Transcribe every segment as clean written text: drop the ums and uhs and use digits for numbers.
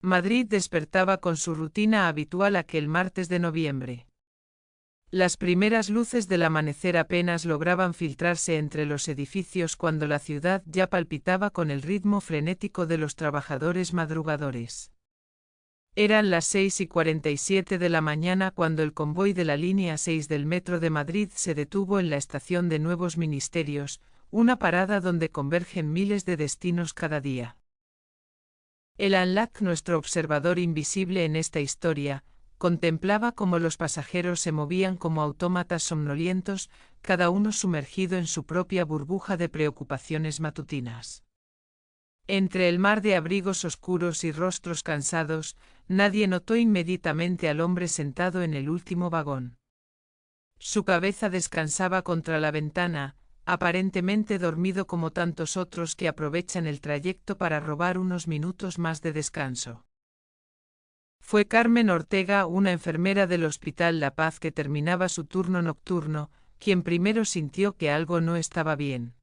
Madrid despertaba con su rutina habitual aquel martes de noviembre. Las primeras luces del amanecer apenas lograban filtrarse entre los edificios cuando la ciudad ya palpitaba con el ritmo frenético de los trabajadores madrugadores. Eran las 6:47 de la mañana cuando el convoy de la línea 6 del Metro de Madrid se detuvo en la estación de Nuevos Ministerios, una parada donde convergen miles de destinos cada día. El ANLAC, nuestro observador invisible en esta historia, contemplaba cómo los pasajeros se movían como autómatas somnolientos, cada uno sumergido en su propia burbuja de preocupaciones matutinas. Entre el mar de abrigos oscuros y rostros cansados, nadie notó inmediatamente al hombre sentado en el último vagón. Su cabeza descansaba contra la ventana, aparentemente dormido como tantos otros que aprovechan el trayecto para robar unos minutos más de descanso. Fue Carmen Ortega, una enfermera del Hospital La Paz que terminaba su turno nocturno, quien primero sintió que algo no estaba bien.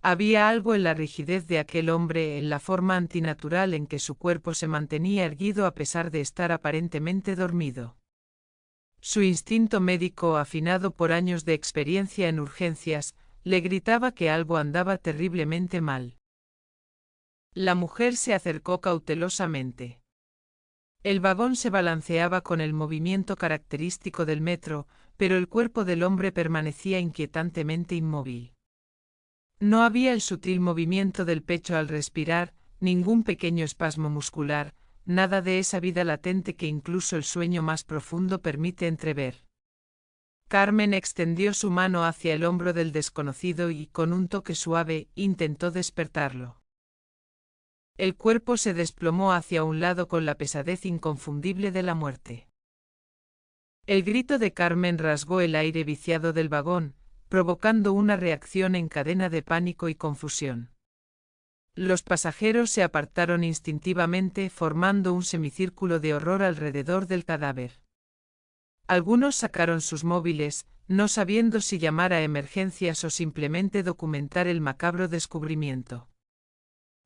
Había algo en la rigidez de aquel hombre, en la forma antinatural en que su cuerpo se mantenía erguido a pesar de estar aparentemente dormido. Su instinto médico, afinado por años de experiencia en urgencias, le gritaba que algo andaba terriblemente mal. La mujer se acercó cautelosamente. El vagón se balanceaba con el movimiento característico del metro, pero el cuerpo del hombre permanecía inquietantemente inmóvil. No había el sutil movimiento del pecho al respirar, ningún pequeño espasmo muscular, nada de esa vida latente que incluso el sueño más profundo permite entrever. Carmen extendió su mano hacia el hombro del desconocido y, con un toque suave, intentó despertarlo. El cuerpo se desplomó hacia un lado con la pesadez inconfundible de la muerte. El grito de Carmen rasgó el aire viciado del vagón, provocando una reacción en cadena de pánico y confusión. Los pasajeros se apartaron instintivamente, formando un semicírculo de horror alrededor del cadáver. Algunos sacaron sus móviles, no sabiendo si llamar a emergencias o simplemente documentar el macabro descubrimiento.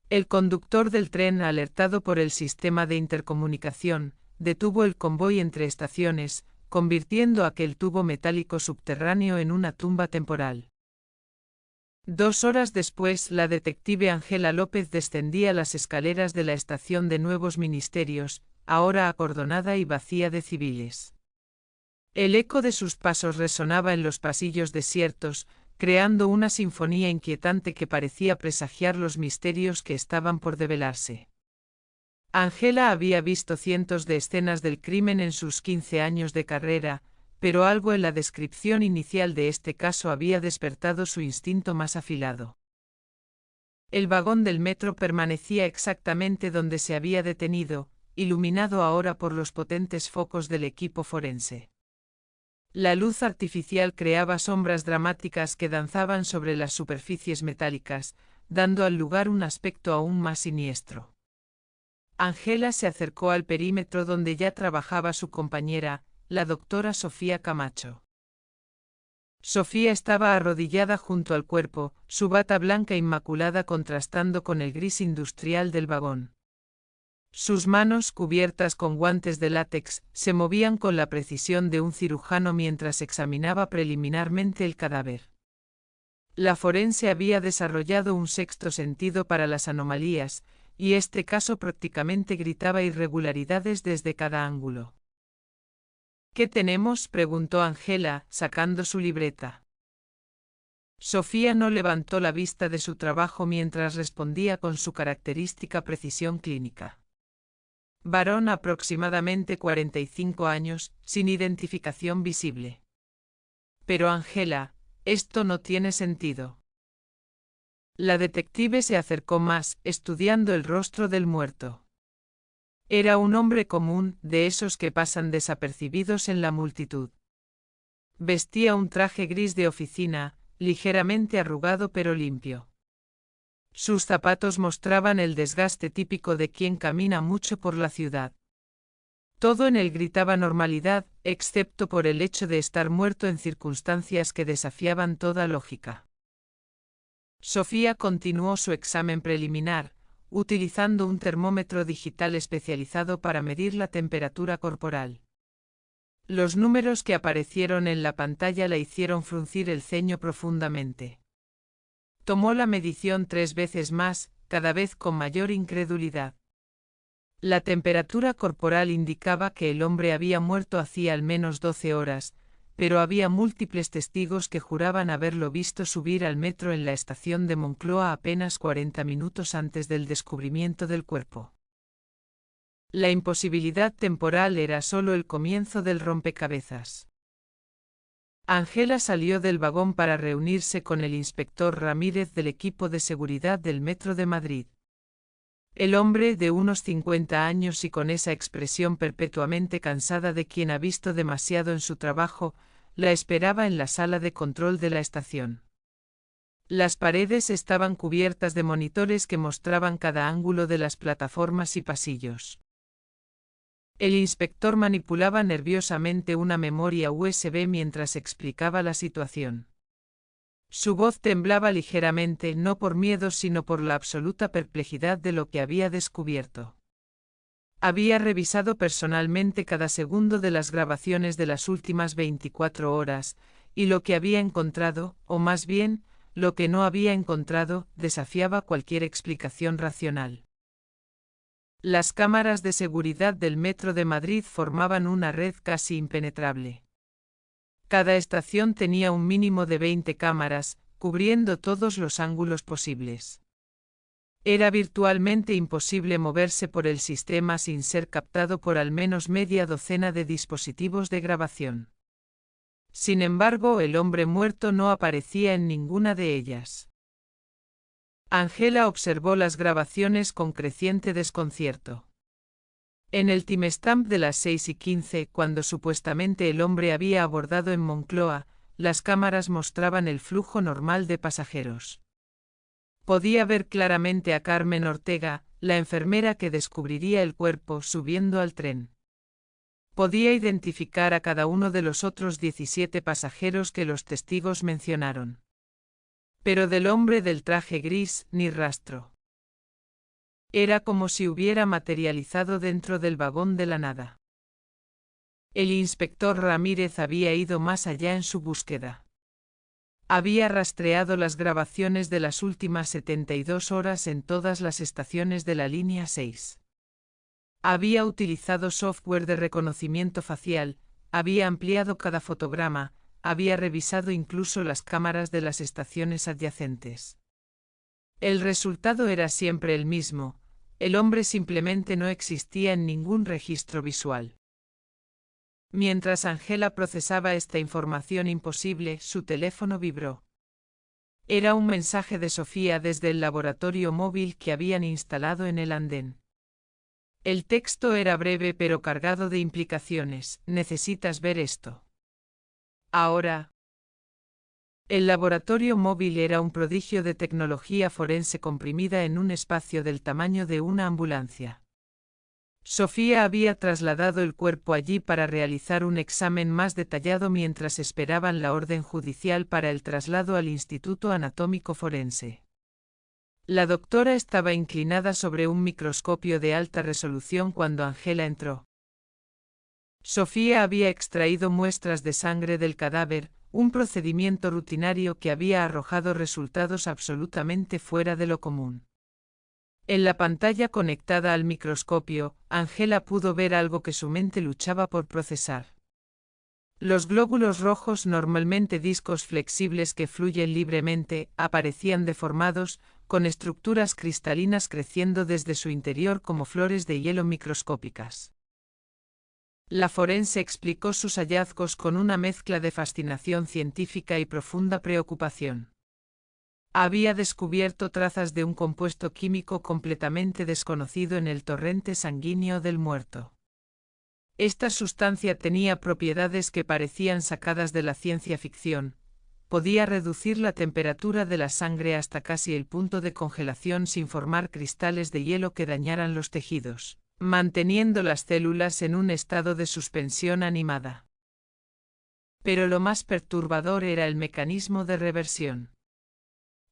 El conductor del tren, alertado por el sistema de intercomunicación, detuvo el convoy entre estaciones, convirtiendo aquel tubo metálico subterráneo en una tumba temporal. 2 horas después, la detective Ángela López descendía las escaleras de la estación de Nuevos Ministerios, ahora acordonada y vacía de civiles. El eco de sus pasos resonaba en los pasillos desiertos, creando una sinfonía inquietante que parecía presagiar los misterios que estaban por develarse. Ángela había visto cientos de escenas del crimen en sus 15 años de carrera, pero algo en la descripción inicial de este caso había despertado su instinto más afilado. El vagón del metro permanecía exactamente donde se había detenido, iluminado ahora por los potentes focos del equipo forense. La luz artificial creaba sombras dramáticas que danzaban sobre las superficies metálicas, dando al lugar un aspecto aún más siniestro. Ángela se acercó al perímetro donde ya trabajaba su compañera, la doctora Sofía Camacho. Sofía estaba arrodillada junto al cuerpo, su bata blanca inmaculada contrastando con el gris industrial del vagón. Sus manos, cubiertas con guantes de látex, se movían con la precisión de un cirujano mientras examinaba preliminarmente el cadáver. La forense había desarrollado un sexto sentido para las anomalías, y este caso prácticamente gritaba irregularidades desde cada ángulo. ¿Qué tenemos?, preguntó Ángela, sacando su libreta. Sofía no levantó la vista de su trabajo mientras respondía con su característica precisión clínica. Varón, aproximadamente 45 años, sin identificación visible. Pero Ángela, esto no tiene sentido. La detective se acercó más, estudiando el rostro del muerto. Era un hombre común, de esos que pasan desapercibidos en la multitud. Vestía un traje gris de oficina, ligeramente arrugado pero limpio. Sus zapatos mostraban el desgaste típico de quien camina mucho por la ciudad. Todo en él gritaba normalidad, excepto por el hecho de estar muerto en circunstancias que desafiaban toda lógica. Sofía continuó su examen preliminar, utilizando un termómetro digital especializado para medir la temperatura corporal. Los números que aparecieron en la pantalla la hicieron fruncir el ceño profundamente. Tomó la medición 3 veces más, cada vez con mayor incredulidad. La temperatura corporal indicaba que el hombre había muerto hacía al menos 12 horas, pero había múltiples testigos que juraban haberlo visto subir al metro en la estación de Moncloa apenas 40 minutos antes del descubrimiento del cuerpo. La imposibilidad temporal era solo el comienzo del rompecabezas. Ángela salió del vagón para reunirse con el inspector Ramírez del equipo de seguridad del Metro de Madrid. El hombre de unos 50 años y con esa expresión perpetuamente cansada de quien ha visto demasiado en su trabajo, la esperaba en la sala de control de la estación. Las paredes estaban cubiertas de monitores que mostraban cada ángulo de las plataformas y pasillos. El inspector manipulaba nerviosamente una memoria USB mientras explicaba la situación. Su voz temblaba ligeramente, no por miedo sino por la absoluta perplejidad de lo que había descubierto. Había revisado personalmente cada segundo de las grabaciones de las últimas 24 horas, y lo que había encontrado, o más bien, lo que no había encontrado, desafiaba cualquier explicación racional. Las cámaras de seguridad del Metro de Madrid formaban una red casi impenetrable. Cada estación tenía un mínimo de 20 cámaras, cubriendo todos los ángulos posibles. Era virtualmente imposible moverse por el sistema sin ser captado por al menos media docena de dispositivos de grabación. Sin embargo, el hombre muerto no aparecía en ninguna de ellas. Ángela observó las grabaciones con creciente desconcierto. En el timestamp de las 6:15, cuando supuestamente el hombre había abordado en Moncloa, las cámaras mostraban el flujo normal de pasajeros. Podía ver claramente a Carmen Ortega, la enfermera que descubriría el cuerpo, subiendo al tren. Podía identificar a cada uno de los otros 17 pasajeros que los testigos mencionaron. Pero del hombre del traje gris, ni rastro. Era como si hubiera materializado dentro del vagón de la nada. El inspector Ramírez había ido más allá en su búsqueda. Había rastreado las grabaciones de las últimas 72 horas en todas las estaciones de la línea 6. Había utilizado software de reconocimiento facial, había ampliado cada fotograma, había revisado incluso las cámaras de las estaciones adyacentes. El resultado era siempre el mismo: el hombre simplemente no existía en ningún registro visual. Mientras Ángela procesaba esta información imposible, su teléfono vibró. Era un mensaje de Sofía desde el laboratorio móvil que habían instalado en el andén. El texto era breve pero cargado de implicaciones: necesitas ver esto. Ahora. El laboratorio móvil era un prodigio de tecnología forense comprimida en un espacio del tamaño de una ambulancia. Sofía había trasladado el cuerpo allí para realizar un examen más detallado mientras esperaban la orden judicial para el traslado al Instituto Anatómico Forense. La doctora estaba inclinada sobre un microscopio de alta resolución cuando Ángela entró. Sofía había extraído muestras de sangre del cadáver, un procedimiento rutinario que había arrojado resultados absolutamente fuera de lo común. En la pantalla conectada al microscopio, Ángela pudo ver algo que su mente luchaba por procesar. Los glóbulos rojos, normalmente discos flexibles que fluyen libremente, aparecían deformados, con estructuras cristalinas creciendo desde su interior como flores de hielo microscópicas. La forense explicó sus hallazgos con una mezcla de fascinación científica y profunda preocupación. Había descubierto trazas de un compuesto químico completamente desconocido en el torrente sanguíneo del muerto. Esta sustancia tenía propiedades que parecían sacadas de la ciencia ficción. Podía reducir la temperatura de la sangre hasta casi el punto de congelación sin formar cristales de hielo que dañaran los tejidos, manteniendo las células en un estado de suspensión animada. Pero lo más perturbador era el mecanismo de reversión.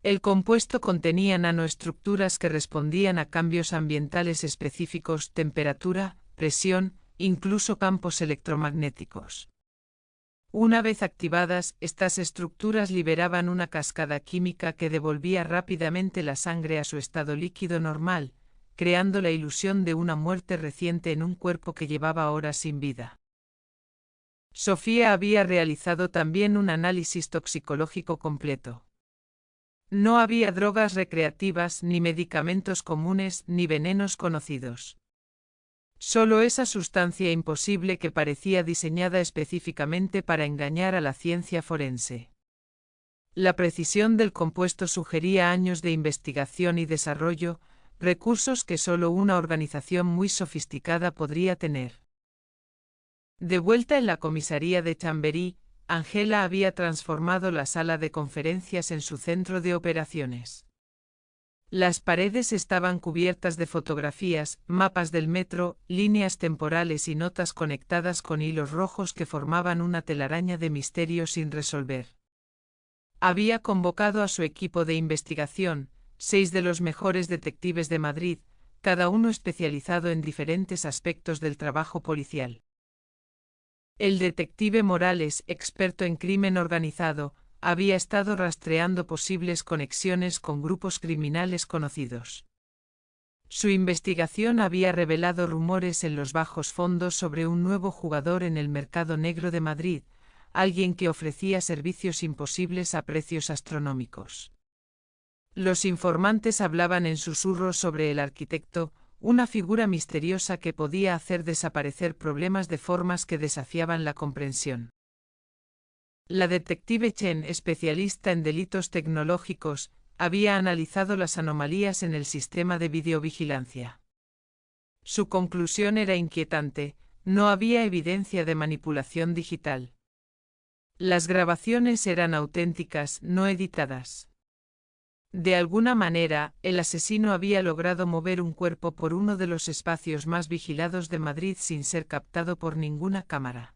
El compuesto contenía nanoestructuras que respondían a cambios ambientales específicos, temperatura, presión, incluso campos electromagnéticos. Una vez activadas, estas estructuras liberaban una cascada química que devolvía rápidamente la sangre a su estado líquido normal, creando la ilusión de una muerte reciente en un cuerpo que llevaba horas sin vida. Sofía había realizado también un análisis toxicológico completo. No había drogas recreativas, ni medicamentos comunes, ni venenos conocidos. Solo esa sustancia imposible que parecía diseñada específicamente para engañar a la ciencia forense. La precisión del compuesto sugería años de investigación y desarrollo, recursos que solo una organización muy sofisticada podría tener. De vuelta en la comisaría de Chamberí, Angela había transformado la sala de conferencias en su centro de operaciones. Las paredes estaban cubiertas de fotografías, mapas del metro, líneas temporales y notas conectadas con hilos rojos que formaban una telaraña de misterios sin resolver. Había convocado a su equipo de investigación, 6 de los mejores detectives de Madrid, cada uno especializado en diferentes aspectos del trabajo policial. El detective Morales, experto en crimen organizado, había estado rastreando posibles conexiones con grupos criminales conocidos. Su investigación había revelado rumores en los bajos fondos sobre un nuevo jugador en el mercado negro de Madrid, alguien que ofrecía servicios imposibles a precios astronómicos. Los informantes hablaban en susurros sobre el arquitecto, una figura misteriosa que podía hacer desaparecer problemas de formas que desafiaban la comprensión. La detective Chen, especialista en delitos tecnológicos, había analizado las anomalías en el sistema de videovigilancia. Su conclusión era inquietante: no había evidencia de manipulación digital. Las grabaciones eran auténticas, no editadas. De alguna manera, el asesino había logrado mover un cuerpo por uno de los espacios más vigilados de Madrid sin ser captado por ninguna cámara.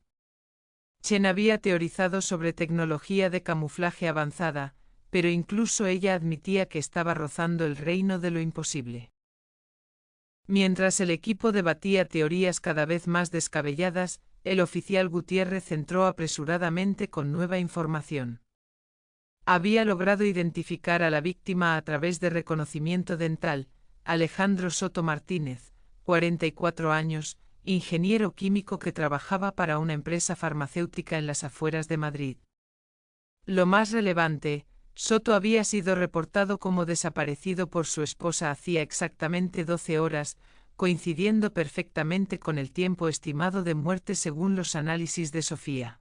Chen había teorizado sobre tecnología de camuflaje avanzada, pero incluso ella admitía que estaba rozando el reino de lo imposible. Mientras el equipo debatía teorías cada vez más descabelladas, el oficial Gutiérrez entró apresuradamente con nueva información. Había logrado identificar a la víctima a través de reconocimiento dental: Alejandro Soto Martínez, 44 años, ingeniero químico que trabajaba para una empresa farmacéutica en las afueras de Madrid. Lo más relevante, Soto había sido reportado como desaparecido por su esposa hacía exactamente 12 horas, coincidiendo perfectamente con el tiempo estimado de muerte según los análisis de Sofía.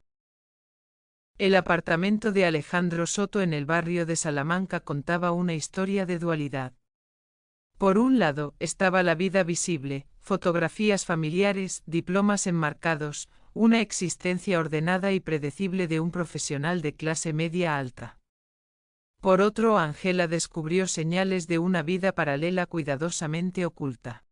El apartamento de Alejandro Soto en el barrio de Salamanca contaba una historia de dualidad. Por un lado, estaba la vida visible, fotografías familiares, diplomas enmarcados, una existencia ordenada y predecible de un profesional de clase media alta. Por otro, Angela descubrió señales de una vida paralela cuidadosamente oculta.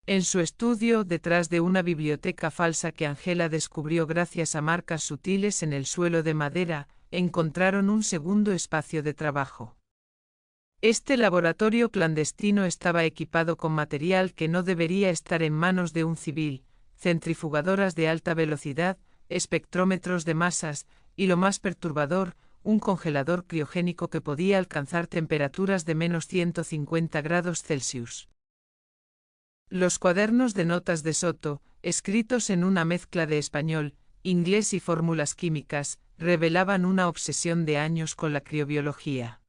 En su estudio, detrás de una biblioteca falsa que Angela descubrió gracias a marcas sutiles en el suelo de madera, encontraron un segundo espacio de trabajo. Este laboratorio clandestino estaba equipado con material que no debería estar en manos de un civil: centrifugadoras de alta velocidad, espectrómetros de masas, y lo más perturbador, un congelador criogénico que podía alcanzar temperaturas de menos 150 grados Celsius. Los cuadernos de notas de Soto, escritos en una mezcla de español, inglés y fórmulas químicas, revelaban una obsesión de años con la criobiología.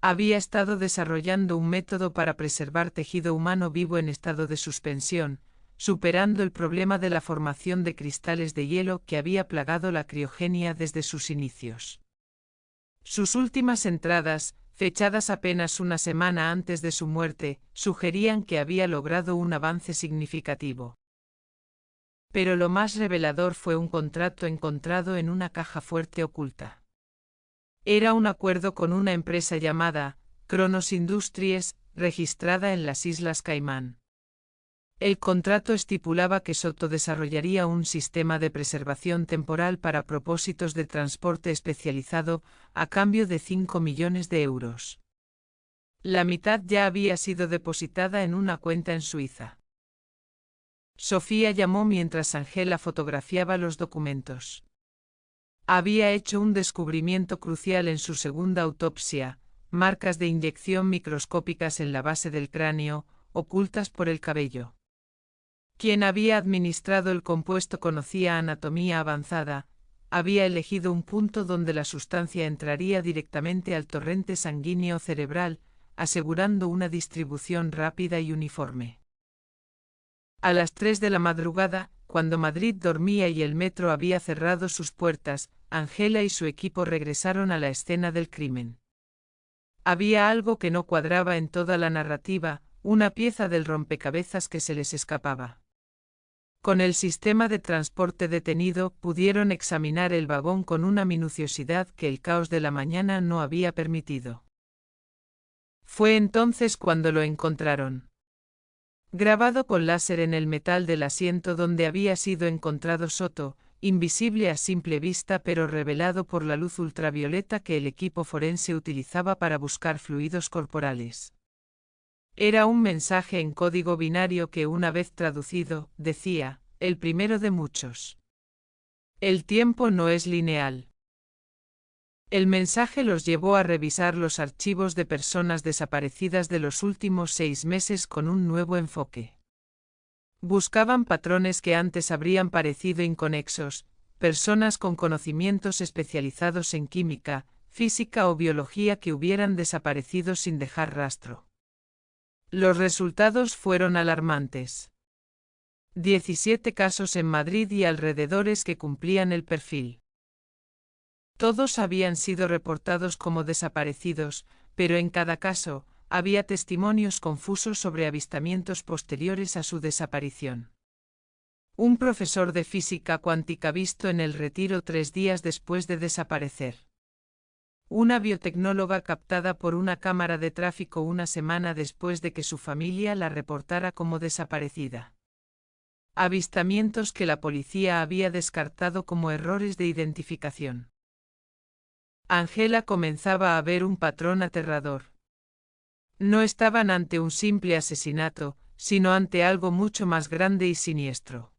Había estado desarrollando un método para preservar tejido humano vivo en estado de suspensión, superando el problema de la formación de cristales de hielo que había plagado la criogenia desde sus inicios. Sus últimas entradas, fechadas apenas una semana antes de su muerte, sugerían que había logrado un avance significativo. Pero lo más revelador fue un contrato encontrado en una caja fuerte oculta. Era un acuerdo con una empresa llamada Cronos Industries, registrada en las Islas Caimán. El contrato estipulaba que Soto desarrollaría un sistema de preservación temporal para propósitos de transporte especializado, a cambio de 5 millones de euros. La mitad ya había sido depositada en una cuenta en Suiza. Sofía llamó mientras Angela fotografiaba los documentos. Había hecho un descubrimiento crucial en su segunda autopsia: marcas de inyección microscópicas en la base del cráneo, ocultas por el cabello. Quien había administrado el compuesto conocía anatomía avanzada, había elegido un punto donde la sustancia entraría directamente al torrente sanguíneo cerebral, asegurando una distribución rápida y uniforme. A las 3 de la madrugada, cuando Madrid dormía y el metro había cerrado sus puertas, Angela y su equipo regresaron a la escena del crimen. Había algo que no cuadraba en toda la narrativa, una pieza del rompecabezas que se les escapaba. Con el sistema de transporte detenido, pudieron examinar el vagón con una minuciosidad que el caos de la mañana no había permitido. Fue entonces cuando lo encontraron. Grabado con láser en el metal del asiento donde había sido encontrado Soto, invisible a simple vista pero revelado por la luz ultravioleta que el equipo forense utilizaba para buscar fluidos corporales. Era un mensaje en código binario que, una vez traducido, decía: el primero de muchos. El tiempo no es lineal. El mensaje los llevó a revisar los archivos de personas desaparecidas de los últimos 6 meses con un nuevo enfoque. Buscaban patrones que antes habrían parecido inconexos, personas con conocimientos especializados en química, física o biología que hubieran desaparecido sin dejar rastro. Los resultados fueron alarmantes. 17 casos en Madrid y alrededores que cumplían el perfil. Todos habían sido reportados como desaparecidos, pero en cada caso, había testimonios confusos sobre avistamientos posteriores a su desaparición. Un profesor de física cuántica visto en el Retiro 3 días después de desaparecer. Una biotecnóloga captada por una cámara de tráfico una semana después de que su familia la reportara como desaparecida. Avistamientos que la policía había descartado como errores de identificación. Angela comenzaba a ver un patrón aterrador. No estaban ante un simple asesinato, sino ante algo mucho más grande y siniestro.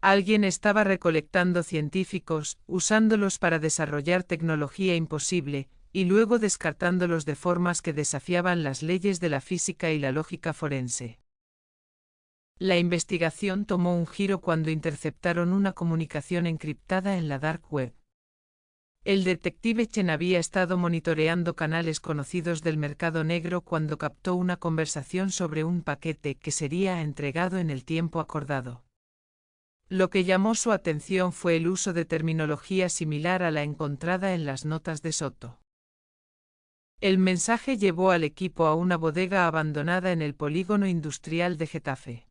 Alguien estaba recolectando científicos, usándolos para desarrollar tecnología imposible, y luego descartándolos de formas que desafiaban las leyes de la física y la lógica forense. La investigación tomó un giro cuando interceptaron una comunicación encriptada en la Dark Web. El detective Chen había estado monitoreando canales conocidos del mercado negro cuando captó una conversación sobre un paquete que sería entregado en el tiempo acordado. Lo que llamó su atención fue el uso de terminología similar a la encontrada en las notas de Soto. El mensaje llevó al equipo a una bodega abandonada en el polígono industrial de Getafe.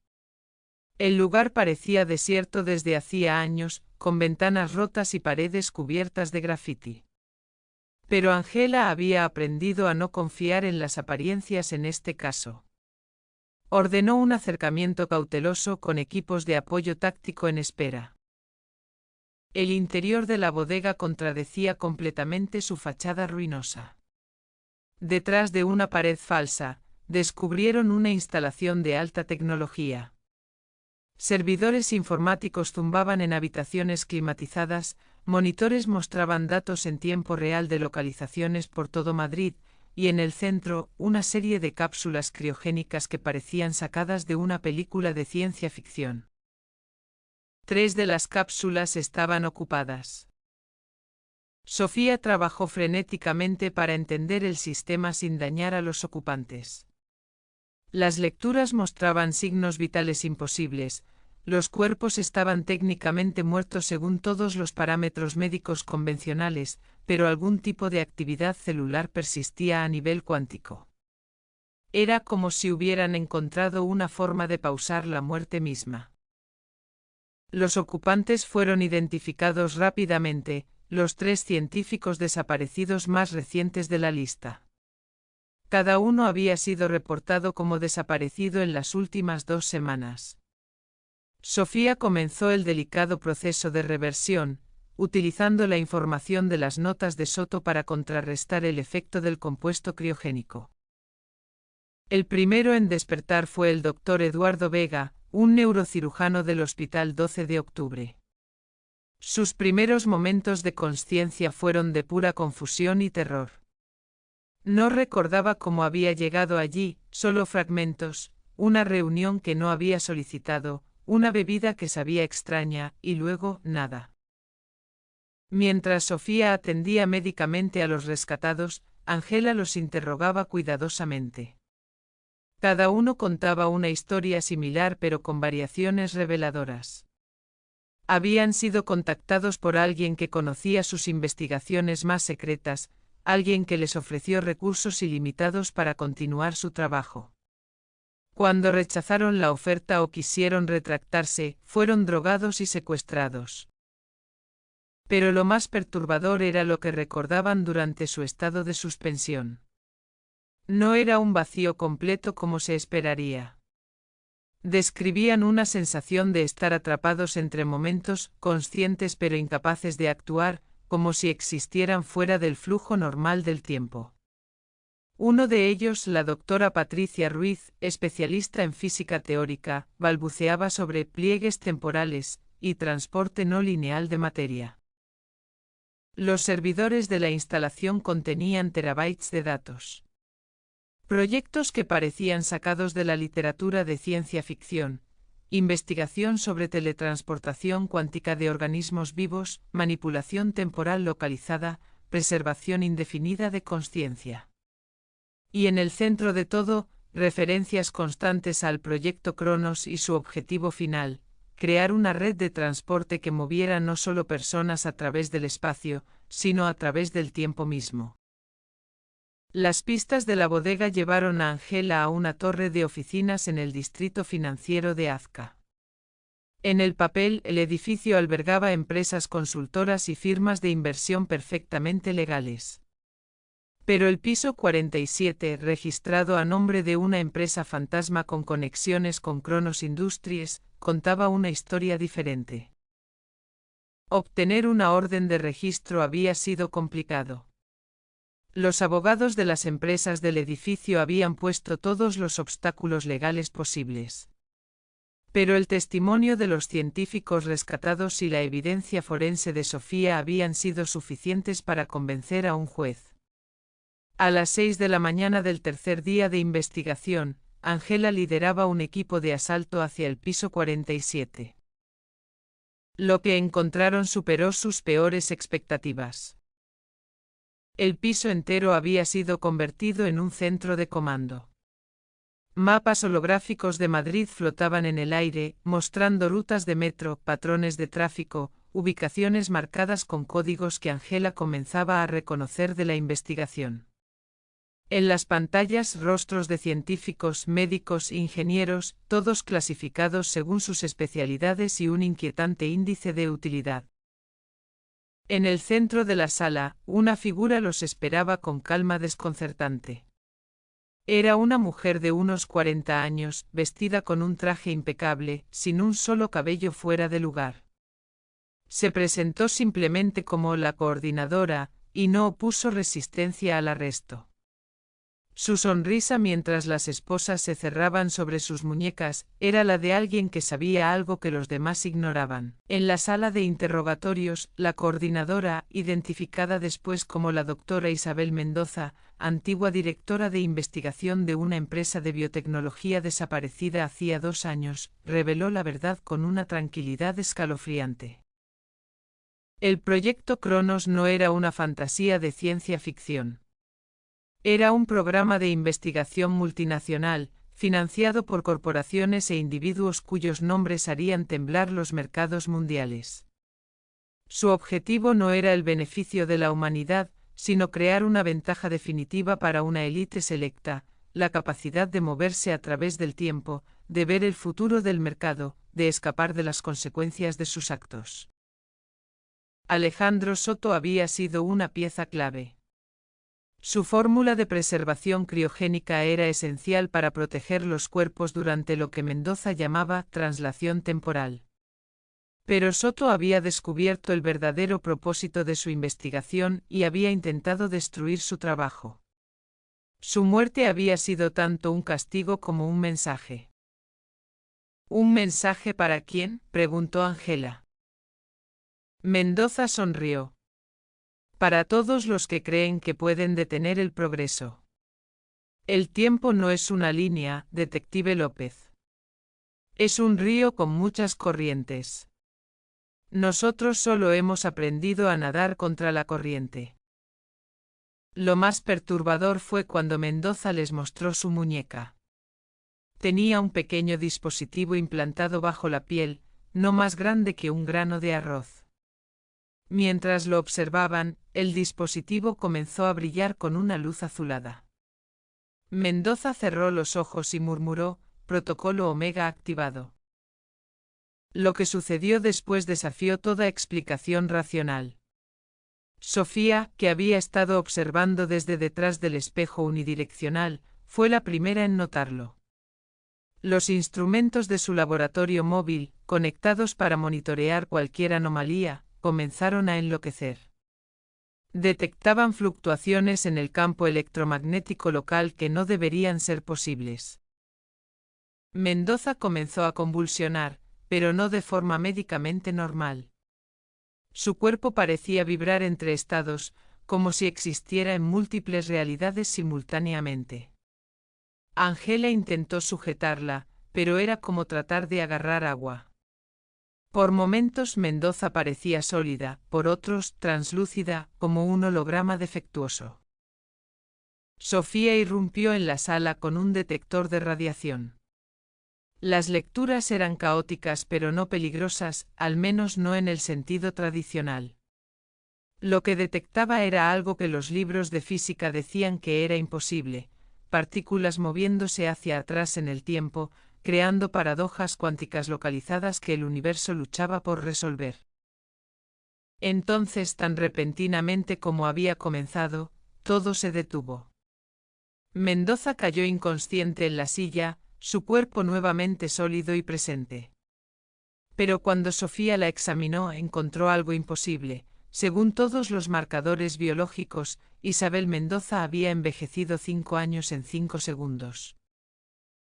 El lugar parecía desierto desde hacía años, con ventanas rotas y paredes cubiertas de grafiti. Pero Angela había aprendido a no confiar en las apariencias en este caso. Ordenó un acercamiento cauteloso con equipos de apoyo táctico en espera. El interior de la bodega contradecía completamente su fachada ruinosa. Detrás de una pared falsa, descubrieron una instalación de alta tecnología. Servidores informáticos zumbaban en habitaciones climatizadas, monitores mostraban datos en tiempo real de localizaciones por todo Madrid, y en el centro, una serie de cápsulas criogénicas que parecían sacadas de una película de ciencia ficción. 3 de las cápsulas estaban ocupadas. Sofía trabajó frenéticamente para entender el sistema sin dañar a los ocupantes. Las lecturas mostraban signos vitales imposibles, los cuerpos estaban técnicamente muertos según todos los parámetros médicos convencionales, pero algún tipo de actividad celular persistía a nivel cuántico. Era como si hubieran encontrado una forma de pausar la muerte misma. Los ocupantes fueron identificados rápidamente, los 3 científicos desaparecidos más recientes de la lista. Cada uno había sido reportado como desaparecido en las últimas 2 semanas. Sofía comenzó el delicado proceso de reversión, utilizando la información de las notas de Soto para contrarrestar el efecto del compuesto criogénico. El primero en despertar fue el doctor Eduardo Vega, un neurocirujano del Hospital 12 de Octubre. Sus primeros momentos de consciencia fueron de pura confusión y terror. No recordaba cómo había llegado allí, solo fragmentos, una reunión que no había solicitado, una bebida que sabía extraña, y luego, nada. Mientras Sofía atendía médicamente a los rescatados, Ángela los interrogaba cuidadosamente. Cada uno contaba una historia similar pero con variaciones reveladoras. Habían sido contactados por alguien que conocía sus investigaciones más secretas, alguien que les ofreció recursos ilimitados para continuar su trabajo. Cuando rechazaron la oferta o quisieron retractarse, fueron drogados y secuestrados. Pero lo más perturbador era lo que recordaban durante su estado de suspensión. No era un vacío completo como se esperaría. Describían una sensación de estar atrapados entre momentos, conscientes pero incapaces de actuar, como si existieran fuera del flujo normal del tiempo. Uno de ellos, la doctora Patricia Ruiz, especialista en física teórica, balbuceaba sobre pliegues temporales y transporte no lineal de materia. Los servidores de la instalación contenían terabytes de datos. Proyectos que parecían sacados de la literatura de ciencia ficción, investigación sobre teletransportación cuántica de organismos vivos, manipulación temporal localizada, preservación indefinida de consciencia. Y en el centro de todo, referencias constantes al proyecto Cronos y su objetivo final, crear una red de transporte que moviera no solo personas a través del espacio, sino a través del tiempo mismo. Las pistas de la bodega llevaron a Ángela a una torre de oficinas en el distrito financiero de Azca. En el papel, el edificio albergaba empresas consultoras y firmas de inversión perfectamente legales. Pero el piso 47, registrado a nombre de una empresa fantasma con conexiones con Cronos Industries, contaba una historia diferente. Obtener una orden de registro había sido complicado. Los abogados de las empresas del edificio habían puesto todos los obstáculos legales posibles. Pero el testimonio de los científicos rescatados y la evidencia forense de Sofía habían sido suficientes para convencer a un juez. A las 6 de la mañana del tercer día de investigación, Ángela lideraba un equipo de asalto hacia el piso 47. Lo que encontraron superó sus peores expectativas. El piso entero había sido convertido en un centro de comando. Mapas holográficos de Madrid flotaban en el aire, mostrando rutas de metro, patrones de tráfico, ubicaciones marcadas con códigos que Ángela comenzaba a reconocer de la investigación. En las pantallas, rostros de científicos, médicos, ingenieros, todos clasificados según sus especialidades y un inquietante índice de utilidad. En el centro de la sala, una figura los esperaba con calma desconcertante. Era una mujer de unos 40 años, vestida con un traje impecable, sin un solo cabello fuera de lugar. Se presentó simplemente como la coordinadora, y no opuso resistencia al arresto. Su sonrisa mientras las esposas se cerraban sobre sus muñecas, era la de alguien que sabía algo que los demás ignoraban. En la sala de interrogatorios, la coordinadora, identificada después como la doctora Isabel Mendoza, antigua directora de investigación de una empresa de biotecnología desaparecida hacía 2 años, reveló la verdad con una tranquilidad escalofriante. El proyecto Cronos no era una fantasía de ciencia ficción. Era un programa de investigación multinacional, financiado por corporaciones e individuos cuyos nombres harían temblar los mercados mundiales. Su objetivo no era el beneficio de la humanidad, sino crear una ventaja definitiva para una élite selecta, la capacidad de moverse a través del tiempo, de ver el futuro del mercado, de escapar de las consecuencias de sus actos. Alejandro Soto había sido una pieza clave. Su fórmula de preservación criogénica era esencial para proteger los cuerpos durante lo que Mendoza llamaba traslación temporal. Pero Soto había descubierto el verdadero propósito de su investigación y había intentado destruir su trabajo. Su muerte había sido tanto un castigo como un mensaje. ¿Un mensaje para quién?, preguntó Ángela. Mendoza sonrió. Para todos los que creen que pueden detener el progreso. El tiempo no es una línea, detective López. Es un río con muchas corrientes. Nosotros solo hemos aprendido a nadar contra la corriente. Lo más perturbador fue cuando Mendoza les mostró su muñeca. Tenía un pequeño dispositivo implantado bajo la piel, no más grande que un grano de arroz. Mientras lo observaban, el dispositivo comenzó a brillar con una luz azulada. Mendoza cerró los ojos y murmuró: protocolo Omega activado. Lo que sucedió después desafió toda explicación racional. Sofía, que había estado observando desde detrás del espejo unidireccional, fue la primera en notarlo. Los instrumentos de su laboratorio móvil, conectados para monitorear cualquier anomalía, comenzaron a enloquecer. Detectaban fluctuaciones en el campo electromagnético local que no deberían ser posibles. Mendoza comenzó a convulsionar, pero no de forma médicamente normal. Su cuerpo parecía vibrar entre estados, como si existiera en múltiples realidades simultáneamente. Ángela intentó sujetarla, pero era como tratar de agarrar agua. Por momentos Mendoza parecía sólida, por otros, translúcida, como un holograma defectuoso. Sofía irrumpió en la sala con un detector de radiación. Las lecturas eran caóticas pero no peligrosas, al menos no en el sentido tradicional. Lo que detectaba era algo que los libros de física decían que era imposible: partículas moviéndose hacia atrás en el tiempo, creando paradojas cuánticas localizadas que el universo luchaba por resolver. Entonces, tan repentinamente como había comenzado, todo se detuvo. Mendoza cayó inconsciente en la silla, su cuerpo nuevamente sólido y presente. Pero cuando Sofía la examinó, encontró algo imposible. Según todos los marcadores biológicos, Isabel Mendoza había envejecido 5 años en 5 segundos.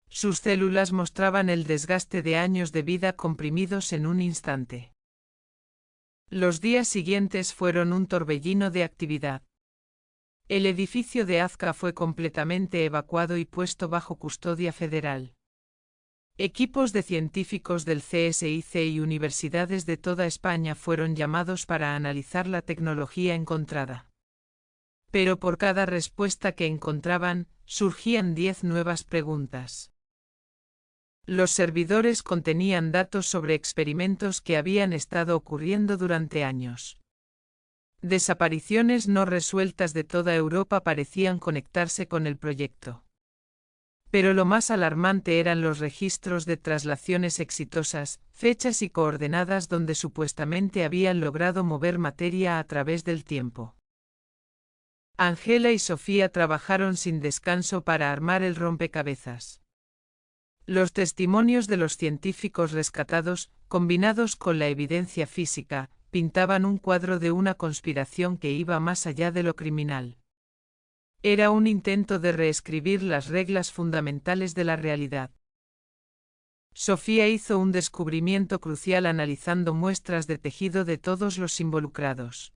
Sus células mostraban el desgaste de años de vida comprimidos en un instante. Los días siguientes fueron un torbellino de actividad. El edificio de Azca fue completamente evacuado y puesto bajo custodia federal. Equipos de científicos del CSIC y universidades de toda España fueron llamados para analizar la tecnología encontrada. Pero por cada respuesta que encontraban, surgían 10 nuevas preguntas. Los servidores contenían datos sobre experimentos que habían estado ocurriendo durante años. Desapariciones no resueltas de toda Europa parecían conectarse con el proyecto. Pero lo más alarmante eran los registros de traslaciones exitosas, fechas y coordenadas donde supuestamente habían logrado mover materia a través del tiempo. Ángela y Sofía trabajaron sin descanso para armar el rompecabezas. Los testimonios de los científicos rescatados, combinados con la evidencia física, pintaban un cuadro de una conspiración que iba más allá de lo criminal. Era un intento de reescribir las reglas fundamentales de la realidad. Sofía hizo un descubrimiento crucial analizando muestras de tejido de todos los involucrados.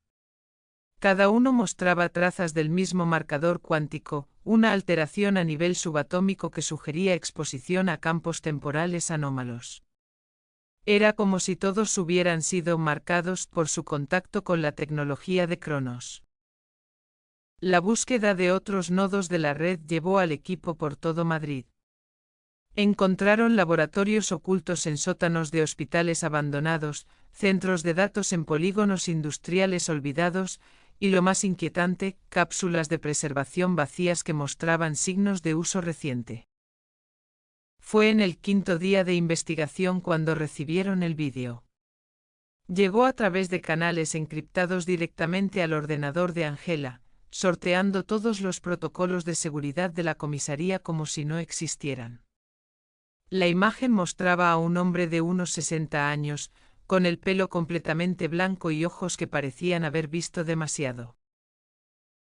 Cada uno mostraba trazas del mismo marcador cuántico, una alteración a nivel subatómico que sugería exposición a campos temporales anómalos. Era como si todos hubieran sido marcados por su contacto con la tecnología de Cronos. La búsqueda de otros nodos de la red llevó al equipo por todo Madrid. Encontraron laboratorios ocultos en sótanos de hospitales abandonados, centros de datos en polígonos industriales olvidados, y lo más inquietante, cápsulas de preservación vacías que mostraban signos de uso reciente. Fue en el 5.º día de investigación cuando recibieron el vídeo. Llegó a través de canales encriptados directamente al ordenador de Ángela. sorteando todos los protocolos de seguridad de la comisaría como si no existieran. La imagen mostraba a un hombre de unos 60 años, con el pelo completamente blanco y ojos que parecían haber visto demasiado.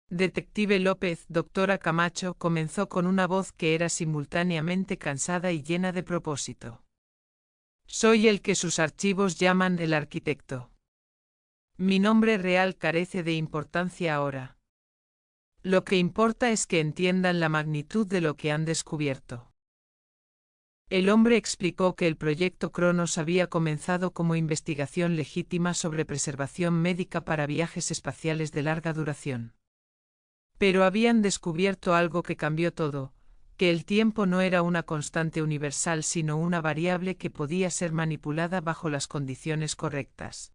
Detective López, doctora Camacho, comenzó con una voz que era simultáneamente cansada y llena de propósito. Soy el que sus archivos llaman el arquitecto. Mi nombre real carece de importancia ahora. Lo que importa es que entiendan la magnitud de lo que han descubierto. El hombre explicó que el proyecto Cronos había comenzado como investigación legítima sobre preservación médica para viajes espaciales de larga duración. Pero habían descubierto algo que cambió todo, que el tiempo no era una constante universal sino una variable que podía ser manipulada bajo las condiciones correctas.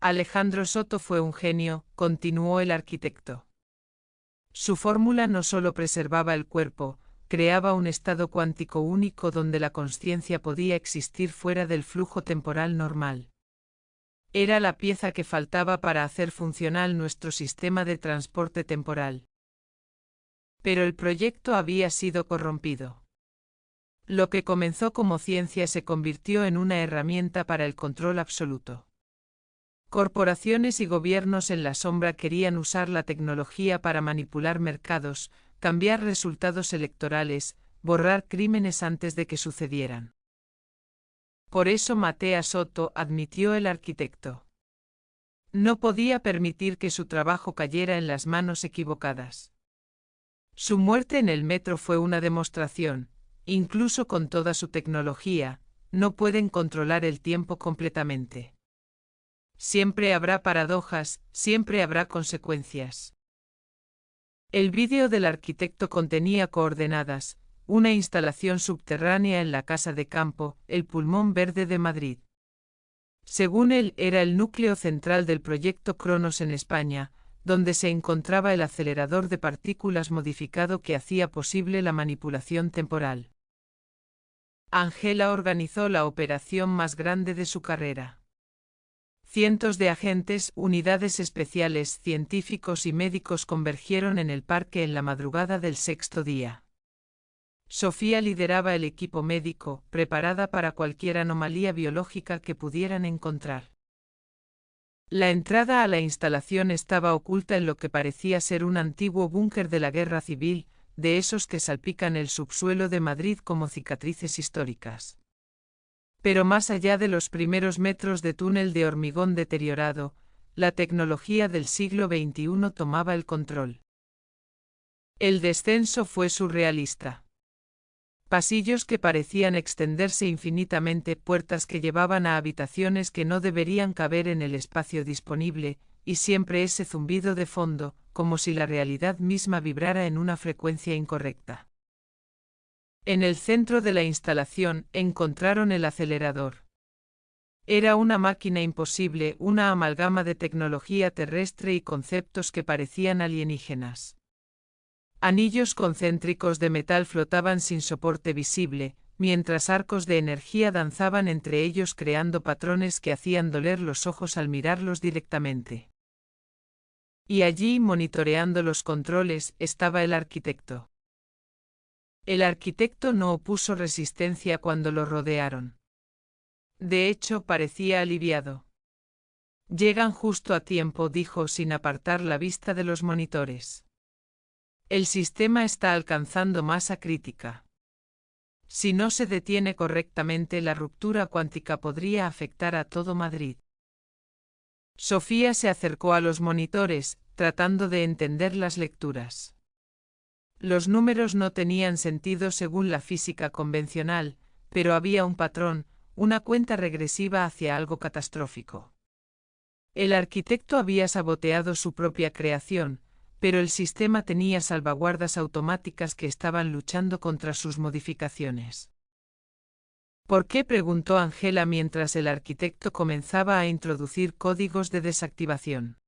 Alejandro Soto fue un genio, continuó el arquitecto. Su fórmula no solo preservaba el cuerpo, creaba un estado cuántico único donde la consciencia podía existir fuera del flujo temporal normal. Era la pieza que faltaba para hacer funcional nuestro sistema de transporte temporal. Pero el proyecto había sido corrompido. Lo que comenzó como ciencia se convirtió en una herramienta para el control absoluto. Corporaciones y gobiernos en la sombra querían usar la tecnología para manipular mercados, cambiar resultados electorales, borrar crímenes antes de que sucedieran. Por eso maté a Soto, admitió el arquitecto. No podía permitir que su trabajo cayera en las manos equivocadas. Su muerte en el metro fue una demostración, incluso con toda su tecnología, no pueden controlar el tiempo completamente. Siempre habrá paradojas, siempre habrá consecuencias. El vídeo del arquitecto contenía coordenadas, una instalación subterránea en la casa de campo, el Pulmón Verde de Madrid. Según él, era el núcleo central del proyecto Cronos en España, donde se encontraba el acelerador de partículas modificado que hacía posible la manipulación temporal. Ángela organizó la operación más grande de su carrera. Cientos de agentes, unidades especiales, científicos y médicos convergieron en el parque en la madrugada del sexto día. Sofía lideraba el equipo médico, preparada para cualquier anomalía biológica que pudieran encontrar. La entrada a la instalación estaba oculta en lo que parecía ser un antiguo búnker de la guerra civil, de esos que salpican el subsuelo de Madrid como cicatrices históricas. Pero más allá de los primeros metros de túnel de hormigón deteriorado, la tecnología del siglo XXI tomaba el control. El descenso fue surrealista. Pasillos que parecían extenderse infinitamente, puertas que llevaban a habitaciones que no deberían caber en el espacio disponible, y siempre ese zumbido de fondo, como si la realidad misma vibrara en una frecuencia incorrecta. En el centro de la instalación encontraron el acelerador. Era una máquina imposible, una amalgama de tecnología terrestre y conceptos que parecían alienígenas. Anillos concéntricos de metal flotaban sin soporte visible, mientras arcos de energía danzaban entre ellos creando patrones que hacían doler los ojos al mirarlos directamente. Y allí, monitoreando los controles, estaba el arquitecto. El arquitecto no opuso resistencia cuando lo rodearon. De hecho, parecía aliviado. Llegan justo a tiempo, dijo sin apartar la vista de los monitores. El sistema está alcanzando masa crítica. Si no se detiene correctamente, la ruptura cuántica podría afectar a todo Madrid. Sofía se acercó a los monitores, tratando de entender las lecturas. Los números no tenían sentido según la física convencional, pero había un patrón, una cuenta regresiva hacia algo catastrófico. El arquitecto había saboteado su propia creación, pero el sistema tenía salvaguardas automáticas que estaban luchando contra sus modificaciones. ¿Por qué?, preguntó Ángela mientras el arquitecto comenzaba a introducir códigos de desactivación.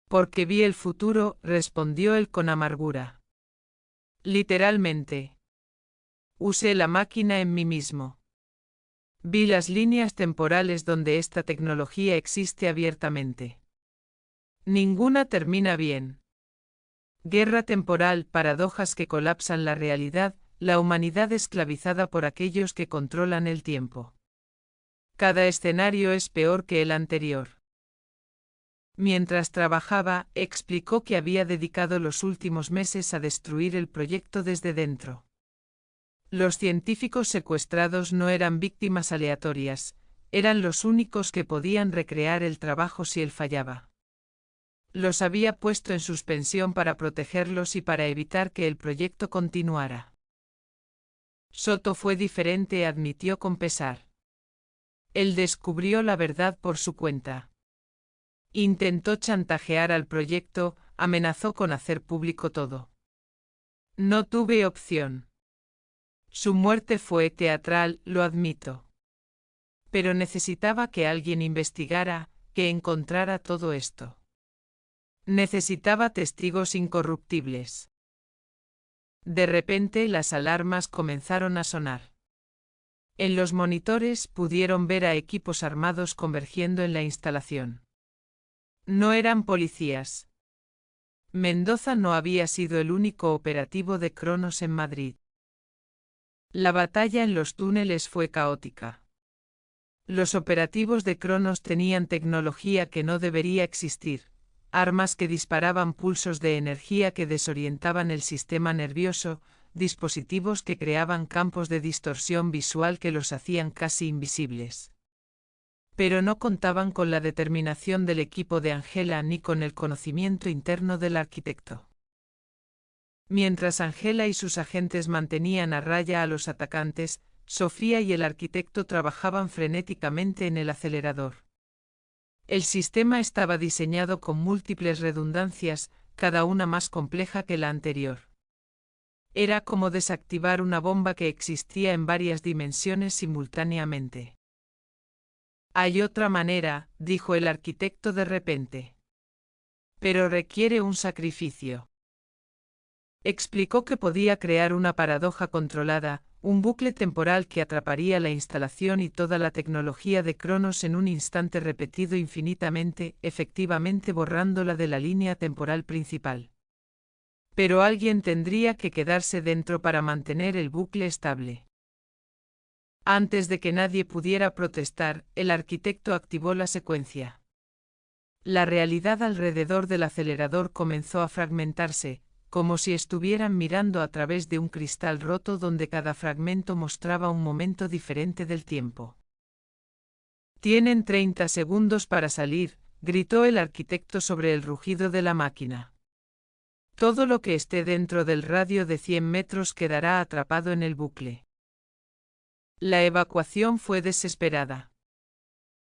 Porque vi el futuro, respondió él con amargura. Literalmente. Usé la máquina en mí mismo. Vi las líneas temporales donde esta tecnología existe abiertamente. Ninguna termina bien. Guerra temporal, paradojas que colapsan la realidad, la humanidad esclavizada por aquellos que controlan el tiempo. Cada escenario es peor que el anterior. Mientras trabajaba, explicó que había dedicado los últimos meses a destruir el proyecto desde dentro. Los científicos secuestrados no eran víctimas aleatorias, eran los únicos que podían recrear el trabajo si él fallaba. Los había puesto en suspensión para protegerlos y para evitar que el proyecto continuara. Soto fue diferente, admitió con pesar. Él descubrió la verdad por su cuenta. Intentó chantajear al proyecto, amenazó con hacer público todo. No tuve opción. Su muerte fue teatral, lo admito. Pero necesitaba que alguien investigara, que encontrara todo esto. Necesitaba testigos incorruptibles. De repente las alarmas comenzaron a sonar. En los monitores pudieron ver a equipos armados convergiendo en la instalación. No eran policías. Mendoza no había sido el único operativo de Cronos en Madrid. La batalla en los túneles fue caótica. Los operativos de Cronos tenían tecnología que no debería existir, armas que disparaban pulsos de energía que desorientaban el sistema nervioso, dispositivos que creaban campos de distorsión visual que los hacían casi invisibles. Pero no contaban con la determinación del equipo de Angela ni con el conocimiento interno del arquitecto. Mientras Angela y sus agentes mantenían a raya a los atacantes, Sofía y el arquitecto trabajaban frenéticamente en el acelerador. El sistema estaba diseñado con múltiples redundancias, cada una más compleja que la anterior. Era como desactivar una bomba que existía en varias dimensiones simultáneamente. Hay otra manera, dijo el arquitecto de repente. Pero requiere un sacrificio. Explicó que podía crear una paradoja controlada, un bucle temporal que atraparía la instalación y toda la tecnología de Cronos en un instante repetido infinitamente, efectivamente borrándola de la línea temporal principal. Pero alguien tendría que quedarse dentro para mantener el bucle estable. Antes de que nadie pudiera protestar, el arquitecto activó la secuencia. La realidad alrededor del acelerador comenzó a fragmentarse, como si estuvieran mirando a través de un cristal roto donde cada fragmento mostraba un momento diferente del tiempo. Tienen 30 segundos para salir, gritó el arquitecto sobre el rugido de la máquina. Todo lo que esté dentro del radio de 100 metros quedará atrapado en el bucle. La evacuación fue desesperada.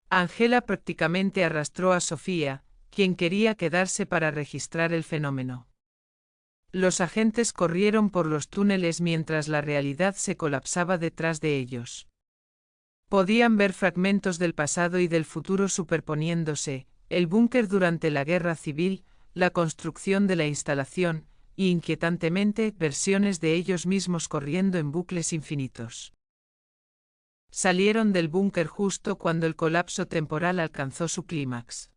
Angela prácticamente arrastró a Sofía, quien quería quedarse para registrar el fenómeno. Los agentes corrieron por los túneles mientras la realidad se colapsaba detrás de ellos. Podían ver fragmentos del pasado y del futuro superponiéndose, el búnker durante la guerra civil, la construcción de la instalación, y inquietantemente versiones de ellos mismos corriendo en bucles infinitos. Salieron del búnker justo cuando el colapso temporal alcanzó su clímax.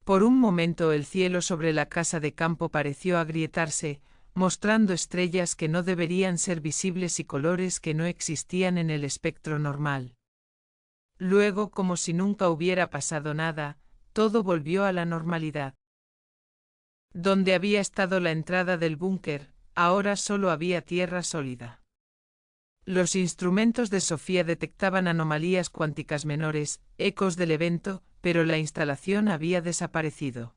Por un momento el cielo sobre la casa de campo pareció agrietarse, mostrando estrellas que no deberían ser visibles y colores que no existían en el espectro normal. Luego, como si nunca hubiera pasado nada, todo volvió a la normalidad. Donde había estado la entrada del búnker, ahora solo había tierra sólida. Los instrumentos de Sofía detectaban anomalías cuánticas menores, ecos del evento, pero la instalación había desaparecido.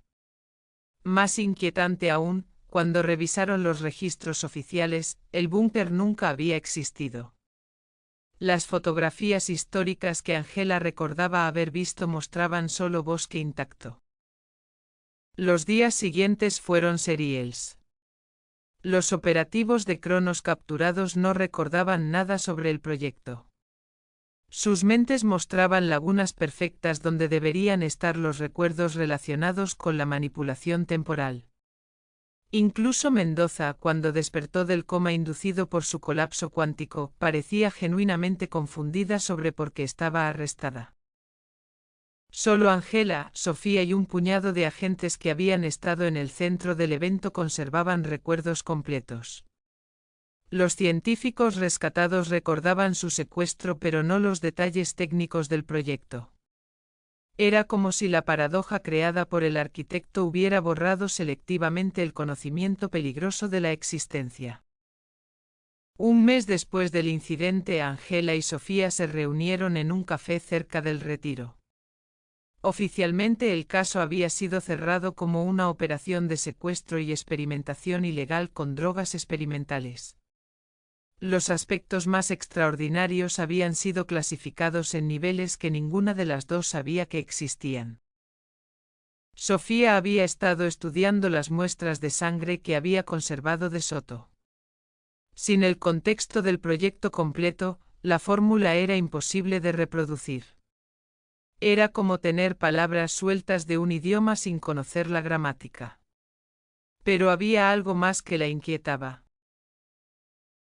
Más inquietante aún, cuando revisaron los registros oficiales, el búnker nunca había existido. Las fotografías históricas que Angela recordaba haber visto mostraban solo bosque intacto. Los días siguientes fueron seriales. Los operativos de Cronos capturados no recordaban nada sobre el proyecto. Sus mentes mostraban lagunas perfectas donde deberían estar los recuerdos relacionados con la manipulación temporal. Incluso Mendoza, cuando despertó del coma inducido por su colapso cuántico, parecía genuinamente confundida sobre por qué estaba arrestada. Solo Angela, Sofía y un puñado de agentes que habían estado en el centro del evento conservaban recuerdos completos. Los científicos rescatados recordaban su secuestro pero no los detalles técnicos del proyecto. Era como si la paradoja creada por el arquitecto hubiera borrado selectivamente el conocimiento peligroso de la existencia. Un mes después del incidente, Angela y Sofía se reunieron en un café cerca del Retiro. Oficialmente el caso había sido cerrado como una operación de secuestro y experimentación ilegal con drogas experimentales. Los aspectos más extraordinarios habían sido clasificados en niveles que ninguna de las dos sabía que existían. Sofía había estado estudiando las muestras de sangre que había conservado de Soto. Sin el contexto del proyecto completo, la fórmula era imposible de reproducir. Era como tener palabras sueltas de un idioma sin conocer la gramática. Pero había algo más que la inquietaba.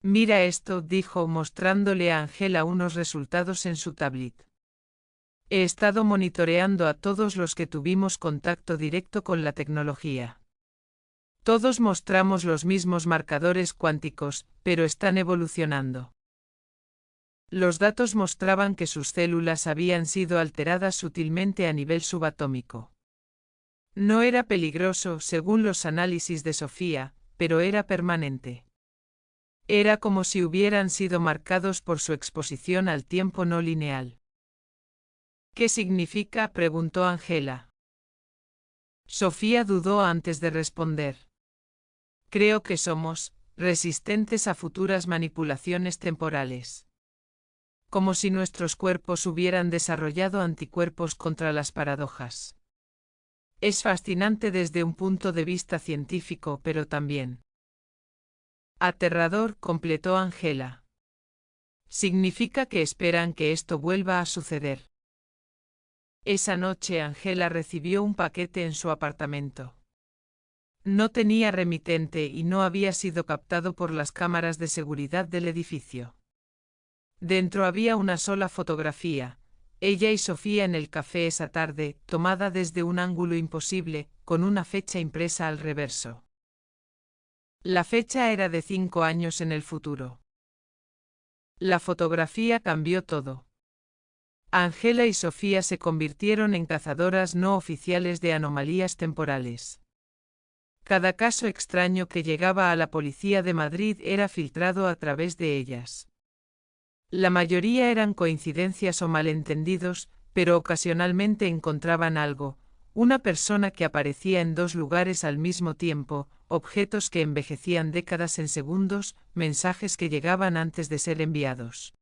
«Mira esto», dijo mostrándole a Angela unos resultados en su tablet. «He estado monitoreando a todos los que tuvimos contacto directo con la tecnología. Todos mostramos los mismos marcadores cuánticos, pero están evolucionando». Los datos mostraban que sus células habían sido alteradas sutilmente a nivel subatómico. No era peligroso, según los análisis de Sofía, pero era permanente. Era como si hubieran sido marcados por su exposición al tiempo no lineal. «¿Qué significa?», preguntó Angela. Sofía dudó antes de responder. «Creo que somos resistentes a futuras manipulaciones temporales. Como si nuestros cuerpos hubieran desarrollado anticuerpos contra las paradojas. Es fascinante desde un punto de vista científico, pero también aterrador», completó Angela. «Significa que esperan que esto vuelva a suceder». Esa noche Angela recibió un paquete en su apartamento. No tenía remitente y no había sido captado por las cámaras de seguridad del edificio. Dentro había una sola fotografía, ella y Sofía en el café esa tarde, tomada desde un ángulo imposible, con una fecha impresa al reverso. La fecha era de 5 años en el futuro. La fotografía cambió todo. Angela y Sofía se convirtieron en cazadoras no oficiales de anomalías temporales. Cada caso extraño que llegaba a la policía de Madrid era filtrado a través de ellas. La mayoría eran coincidencias o malentendidos, pero ocasionalmente encontraban algo, una persona que aparecía en 2 lugares al mismo tiempo, objetos que envejecían décadas en segundos, mensajes que llegaban antes de ser enviados.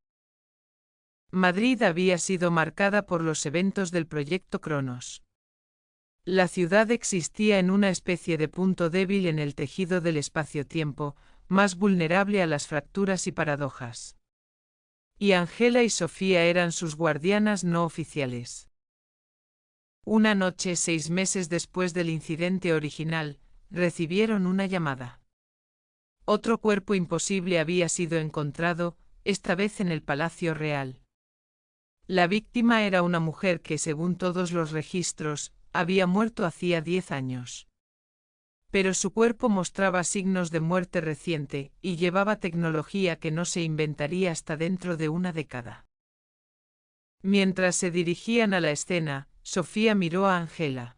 Madrid había sido marcada por los eventos del proyecto Cronos. La ciudad existía en una especie de punto débil en el tejido del espacio-tiempo, más vulnerable a las fracturas y paradojas. Y Angela y Sofía eran sus guardianas no oficiales. Una noche, 6 meses después del incidente original, recibieron una llamada. Otro cuerpo imposible había sido encontrado, esta vez en el Palacio Real. La víctima era una mujer que, según todos los registros, había muerto hacía 10 años. Pero su cuerpo mostraba signos de muerte reciente, y llevaba tecnología que no se inventaría hasta dentro de una década. Mientras se dirigían a la escena, Sofía miró a Angela.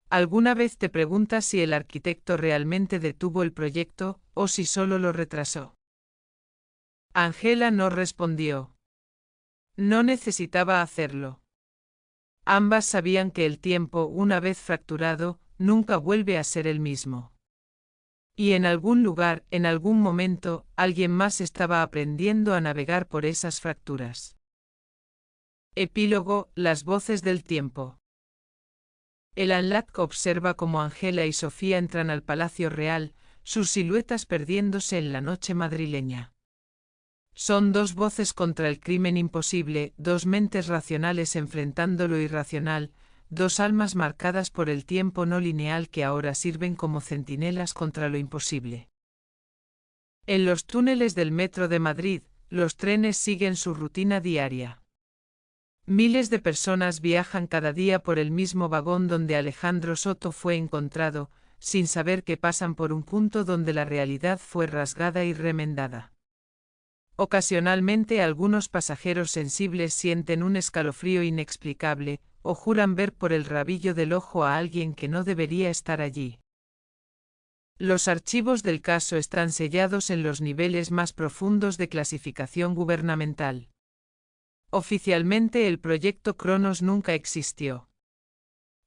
¿Alguna vez te preguntas si el arquitecto realmente detuvo el proyecto, o si solo lo retrasó? Angela no respondió. No necesitaba hacerlo. Ambas sabían que el tiempo, una vez fracturado, nunca vuelve a ser el mismo. Y en algún lugar, en algún momento, alguien más estaba aprendiendo a navegar por esas fracturas. Epílogo: las voces del tiempo. El ANLAC observa cómo Angela y Sofía entran al Palacio Real, sus siluetas perdiéndose en la noche madrileña. Son 2 voces contra el crimen imposible, 2 mentes racionales enfrentando lo irracional, 2 almas marcadas por el tiempo no lineal que ahora sirven como centinelas contra lo imposible. En los túneles del metro de Madrid, los trenes siguen su rutina diaria. Miles de personas viajan cada día por el mismo vagón donde Alejandro Soto fue encontrado, sin saber que pasan por un punto donde la realidad fue rasgada y remendada. Ocasionalmente algunos pasajeros sensibles sienten un escalofrío inexplicable, o juran ver por el rabillo del ojo a alguien que no debería estar allí. Los archivos del caso están sellados en los niveles más profundos de clasificación gubernamental. Oficialmente el proyecto Cronos nunca existió.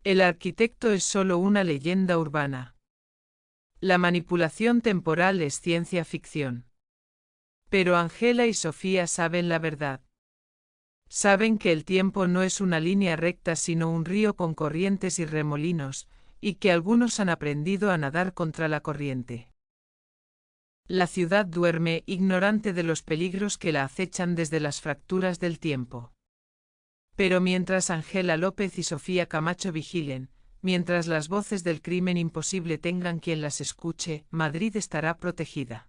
El arquitecto es solo una leyenda urbana. La manipulación temporal es ciencia ficción. Pero Angela y Sofía saben la verdad. Saben que el tiempo no es una línea recta sino un río con corrientes y remolinos, y que algunos han aprendido a nadar contra la corriente. La ciudad duerme, ignorante de los peligros que la acechan desde las fracturas del tiempo. Pero mientras Angela López y Sofía Camacho vigilen, mientras las voces del crimen imposible tengan quien las escuche, Madrid estará protegida.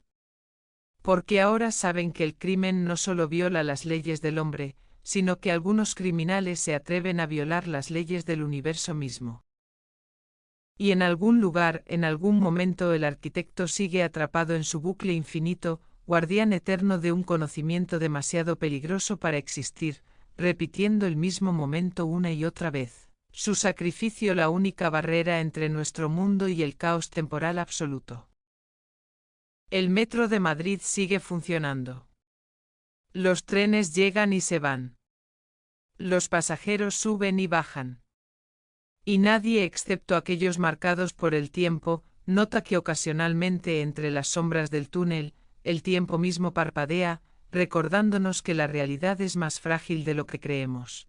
Porque ahora saben que el crimen no solo viola las leyes del hombre, sino que algunos criminales se atreven a violar las leyes del universo mismo. Y en algún lugar, en algún momento el arquitecto sigue atrapado en su bucle infinito, guardián eterno de un conocimiento demasiado peligroso para existir, repitiendo el mismo momento una y otra vez. Su sacrificio la única barrera entre nuestro mundo y el caos temporal absoluto. El metro de Madrid sigue funcionando. Los trenes llegan y se van. Los pasajeros suben y bajan. Y nadie excepto aquellos marcados por el tiempo, nota que ocasionalmente entre las sombras del túnel, el tiempo mismo parpadea, recordándonos que la realidad es más frágil de lo que creemos.